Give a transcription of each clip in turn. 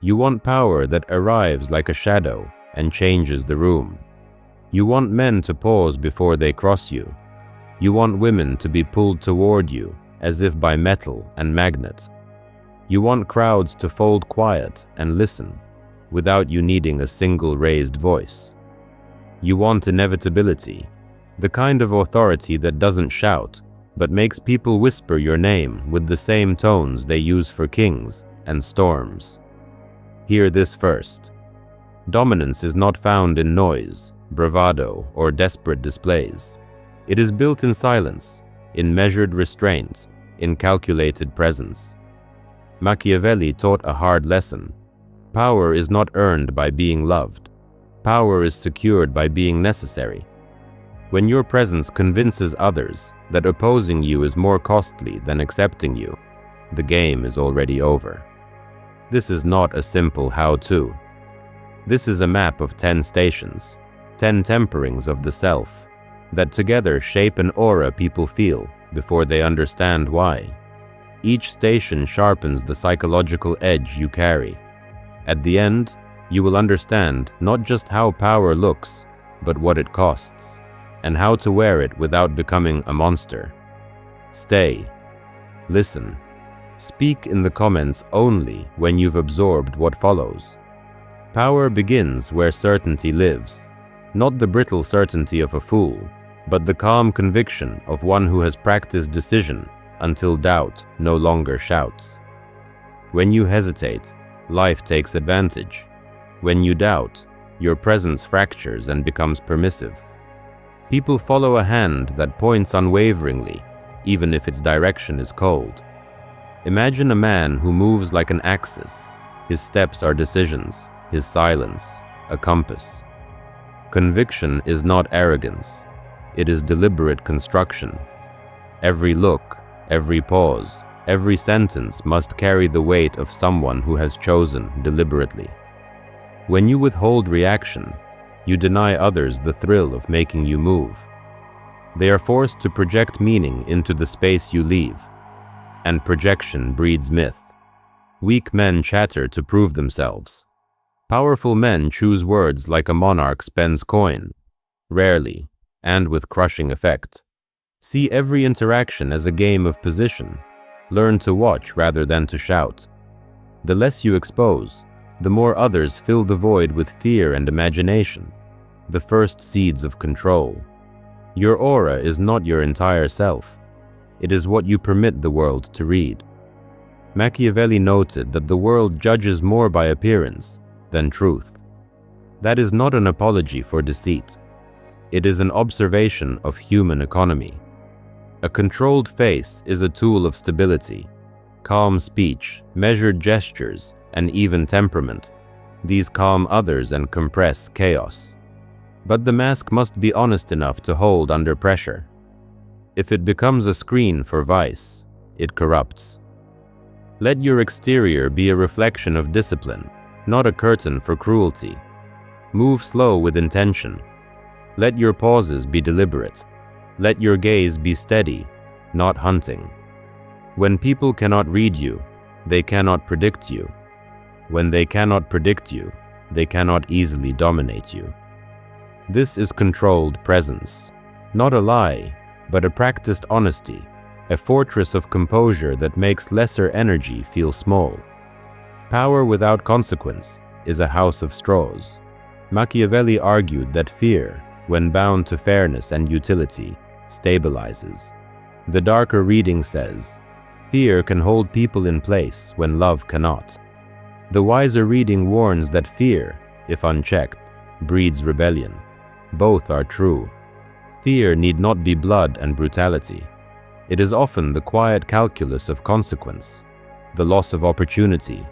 You want power that arrives like a shadow and changes the room. You want men to pause before they cross you. You want women to be pulled toward you as if by metal and magnet. You want crowds to fold quiet and listen without you needing a single raised voice. You want inevitability, the kind of authority that doesn't shout, but makes people whisper your name with the same tones they use for kings and storms. Hear this first. Dominance is not found in noise, bravado, or desperate displays. It is built in silence, in measured restraint, in calculated presence. Machiavelli taught a hard lesson. Power is not earned by being loved. Power is secured by being necessary. When your presence convinces others that opposing you is more costly than accepting you, the game is already over. This is not a simple how-to. This is a map of 10 stations, 10 temperings of the self, that together shape an aura people feel before they understand why. Each station sharpens the psychological edge you carry. At the end, you will understand not just how power looks, but what it costs, and how to wear it without becoming a monster. Stay. Listen. Speak in the comments only when you've absorbed what follows. Power begins where certainty lives, not the brittle certainty of a fool, but the calm conviction of one who has practiced decision until doubt no longer shouts. When you hesitate, life takes advantage. When you doubt, your presence fractures and becomes permissive. People follow a hand that points unwaveringly, even if its direction is cold. Imagine a man who moves like an axis. His steps are decisions, his silence a compass. Conviction is not arrogance. It is deliberate construction. Every look, every pause, every sentence must carry the weight of someone who has chosen deliberately. When you withhold reaction, you deny others the thrill of making you move. They are forced to project meaning into the space you leave, and projection breeds myth. Weak men chatter to prove themselves. Powerful men choose words like a monarch spends coin, rarely, and with crushing effect. See every interaction as a game of position. Learn to watch rather than to shout. The less you expose, the more others fill the void with fear and imagination, the first seeds of control. Your aura is not your entire self. It is what you permit the world to read. Machiavelli noted that the world judges more by appearance than truth. That is not an apology for deceit. It is an observation of human economy. A controlled face is a tool of stability. Calm speech, measured gestures, and even temperament. These calm others and compress chaos. But the mask must be honest enough to hold under pressure. If it becomes a screen for vice, it corrupts. Let your exterior be a reflection of discipline, not a curtain for cruelty. Move slow with intention. Let your pauses be deliberate. Let your gaze be steady, not hunting. When people cannot read you, they cannot predict you. When they cannot predict you, they cannot easily dominate you. This is controlled presence, not a lie, but a practiced honesty, a fortress of composure that makes lesser energy feel small. Power without consequence is a house of straws. Machiavelli argued that fear, when bound to fairness and utility, stabilizes. The darker reading says, fear can hold people in place when love cannot. The wiser reading warns that fear, if unchecked, breeds rebellion. Both are true. Fear need not be blood and brutality. It is often the quiet calculus of consequence, the loss of opportunity,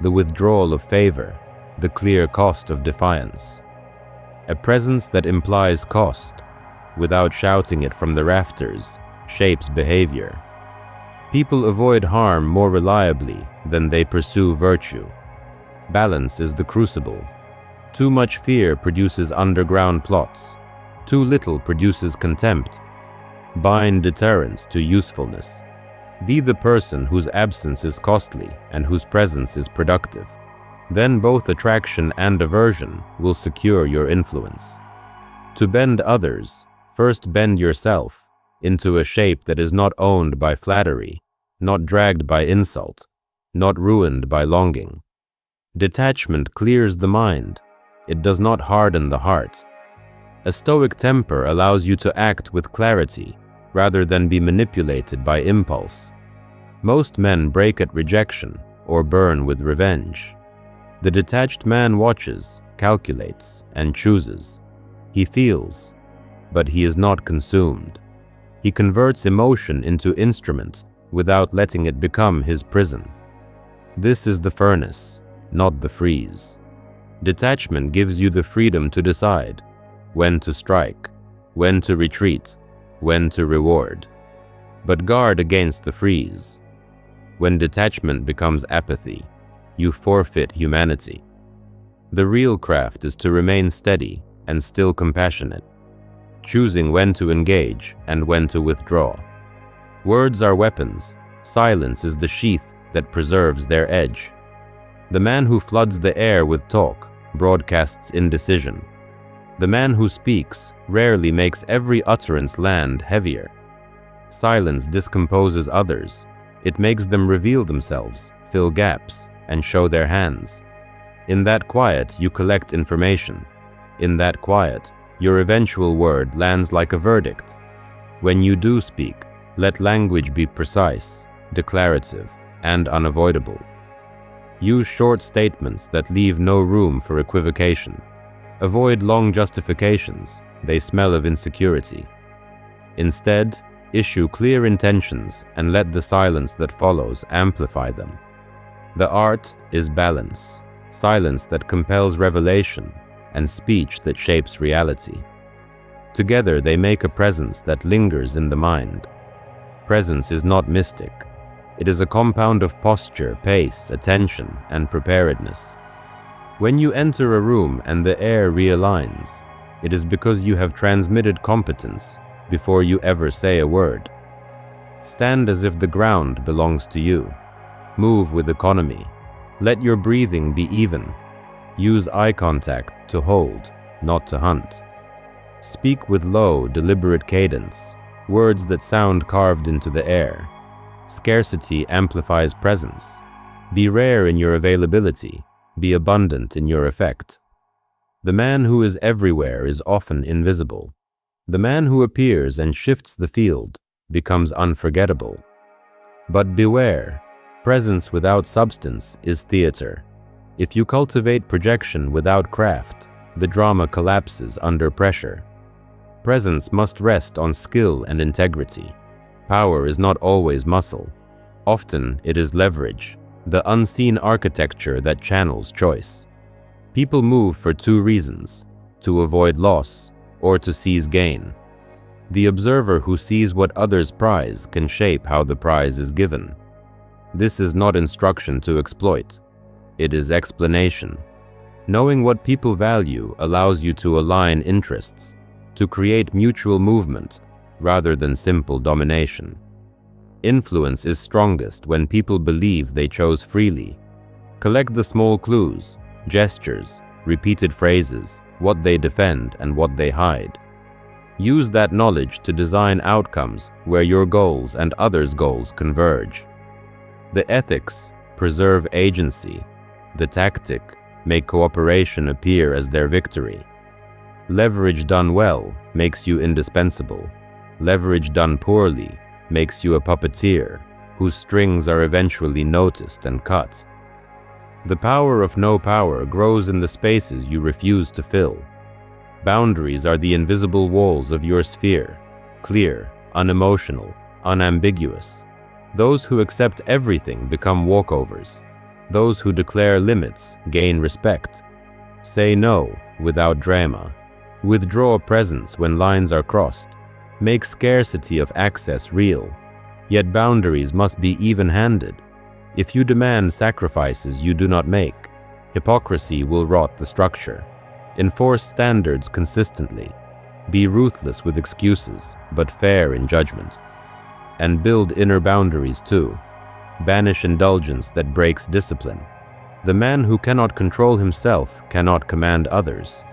the withdrawal of favor, the clear cost of defiance. A presence that implies cost, without shouting it from the rafters, shapes behavior. People avoid harm more reliably than they pursue virtue. Balance is the crucible. Too much fear produces underground plots. Too little produces contempt. Bind deterrence to usefulness. Be the person whose absence is costly and whose presence is productive. Then both attraction and aversion will secure your influence. To bend others, first bend yourself into a shape that is not owned by flattery, not dragged by insult, not ruined by longing. Detachment clears the mind. It does not harden the heart. A Stoic temper allows you to act with clarity rather than be manipulated by impulse. Most men break at rejection or burn with revenge. The detached man watches, calculates, and chooses. He feels, but he is not consumed. He converts emotion into instrument without letting it become his prison. This is the furnace, not the freeze. Detachment gives you the freedom to decide when to strike, when to retreat, when to reward. But guard against the freeze. When detachment becomes apathy, you forfeit humanity. The real craft is to remain steady and still compassionate, choosing when to engage and when to withdraw. Words are weapons. Silence is the sheath that preserves their edge. The man who floods the air with talk broadcasts indecision. The man who speaks rarely makes every utterance land heavier. Silence discomposes others. It makes them reveal themselves, fill gaps, and show their hands. In that quiet, you collect information. In that quiet, your eventual word lands like a verdict. When you do speak, let language be precise, declarative, and unavoidable. Use short statements that leave no room for equivocation. Avoid long justifications. They smell of insecurity. Instead, issue clear intentions and let the silence that follows amplify them. The art is balance, silence that compels revelation, and speech that shapes reality. Together they make a presence that lingers in the mind. Presence is not mystic. It is a compound of posture, pace, attention, and preparedness. When you enter a room and the air realigns, it is because you have transmitted competence before you ever say a word. Stand as if the ground belongs to you. Move with economy. Let your breathing be even. Use eye contact to hold, not to hunt. Speak with low, deliberate cadence, words that sound carved into the air. Scarcity amplifies presence. Be rare in your availability. Be abundant in your effect. The man who is everywhere is often invisible. The man who appears and shifts the field becomes unforgettable. But beware, presence without substance is theater. If you cultivate projection without craft, the drama collapses under pressure. Presence must rest on skill and integrity. Power is not always muscle. Often it is leverage, the unseen architecture that channels choice. People move for two reasons: to avoid loss or to seize gain. The observer who sees what others prize can shape how the prize is given. This is not instruction to exploit. It is explanation. Knowing what people value allows you to align interests, to create mutual movement rather than simple domination. Influence is strongest when people believe they chose freely. Collect the small clues, gestures, repeated phrases, what they defend and what they hide. Use that knowledge to design outcomes where your goals and others' goals converge. The ethics preserve agency. The tactic make cooperation appear as their victory. Leverage done well makes you indispensable. Leverage done poorly makes you a puppeteer whose strings are eventually noticed and cut. The power of no power grows in the spaces you refuse to fill. Boundaries are the invisible walls of your sphere, clear, unemotional, unambiguous. Those who accept everything become walkovers. Those who declare limits gain respect. Say no without drama. Withdraw presence when lines are crossed. Make scarcity of access real. Yet boundaries must be even-handed. If you demand sacrifices you do not make, hypocrisy will rot the structure. Enforce standards consistently. Be ruthless with excuses, but fair in judgment. And build inner boundaries too. Banish indulgence that breaks discipline. The man who cannot control himself cannot command others.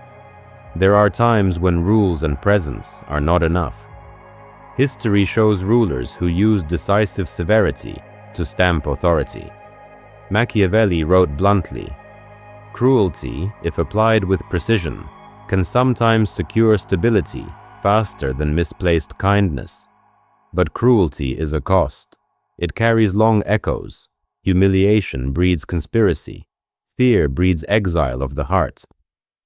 There are times when rules and presence are not enough. History shows rulers who use decisive severity to stamp authority. Machiavelli wrote bluntly, "Cruelty, if applied with precision, can sometimes secure stability faster than misplaced kindness. But cruelty is a cost. It carries long echoes. Humiliation breeds conspiracy. Fear breeds exile of the heart.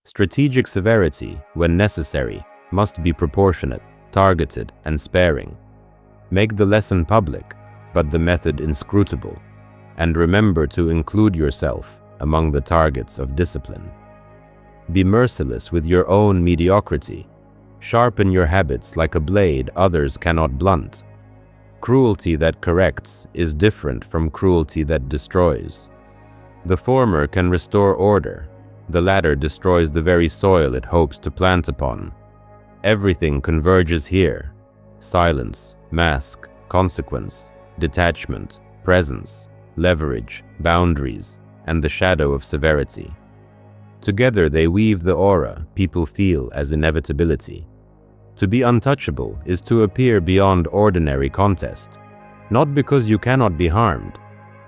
Strategic severity, when necessary, must be proportionate, targeted, and sparing. Make the lesson public, but the method inscrutable. And remember to include yourself among the targets of discipline. Be merciless with your own mediocrity. Sharpen your habits like a blade others cannot blunt. Cruelty that corrects is different from cruelty that destroys. The former can restore order. The latter destroys the very soil it hopes to plant upon. Everything converges here: silence, mask, consequence, detachment, presence, leverage, boundaries, and the shadow of severity. Together they weave the aura people feel as inevitability. To be untouchable is to appear beyond ordinary contest, not because you cannot be harmed,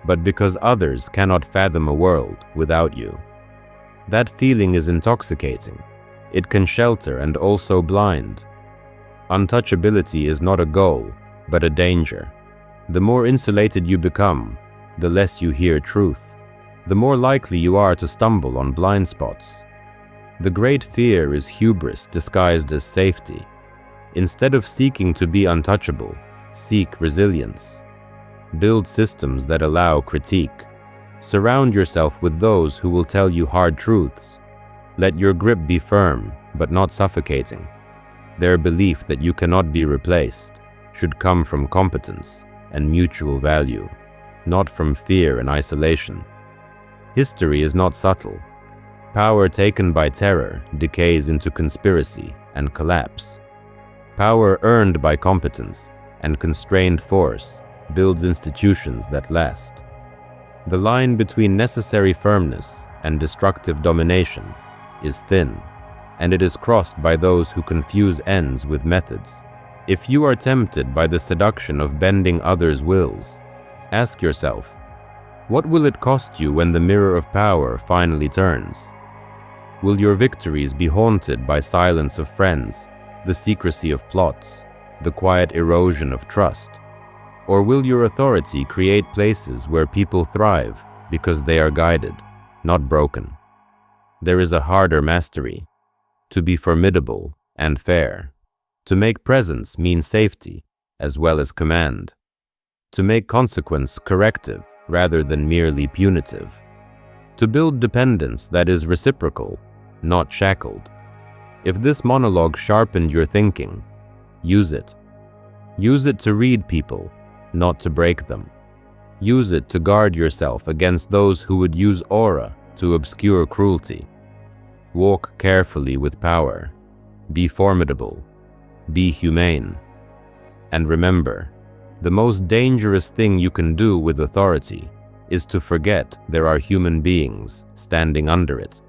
but because others cannot fathom a world without you. That feeling is intoxicating. It can shelter and also blind. Untouchability is not a goal, but a danger. The more insulated you become, the less you hear truth. The more likely you are to stumble on blind spots. The great fear is hubris disguised as safety. Instead of seeking to be untouchable, seek resilience. Build systems that allow critique. Surround yourself with those who will tell you hard truths. Let your grip be firm, but not suffocating. Their belief that you cannot be replaced should come from competence and mutual value, not from fear and isolation. History is not subtle. Power taken by terror decays into conspiracy and collapse. Power earned by competence and constrained force builds institutions that last. The line between necessary firmness and destructive domination is thin, and it is crossed by those who confuse ends with methods. If you are tempted by the seduction of bending others' wills, ask yourself, what will it cost you when the mirror of power finally turns? Will your victories be haunted by silence of friends, the secrecy of plots, the quiet erosion of trust? Or will your authority create places where people thrive because they are guided, not broken? There is a harder mastery: to be formidable and fair, to make presence mean safety as well as command, to make consequence corrective rather than merely punitive, to build dependence that is reciprocal, not shackled. If this monologue sharpened your thinking, use it. Use it to read people, not to break them. Use it to guard yourself against those who would use aura to obscure cruelty. Walk carefully with power. Be formidable. Be humane. And remember, the most dangerous thing you can do with authority is to forget there are human beings standing under it.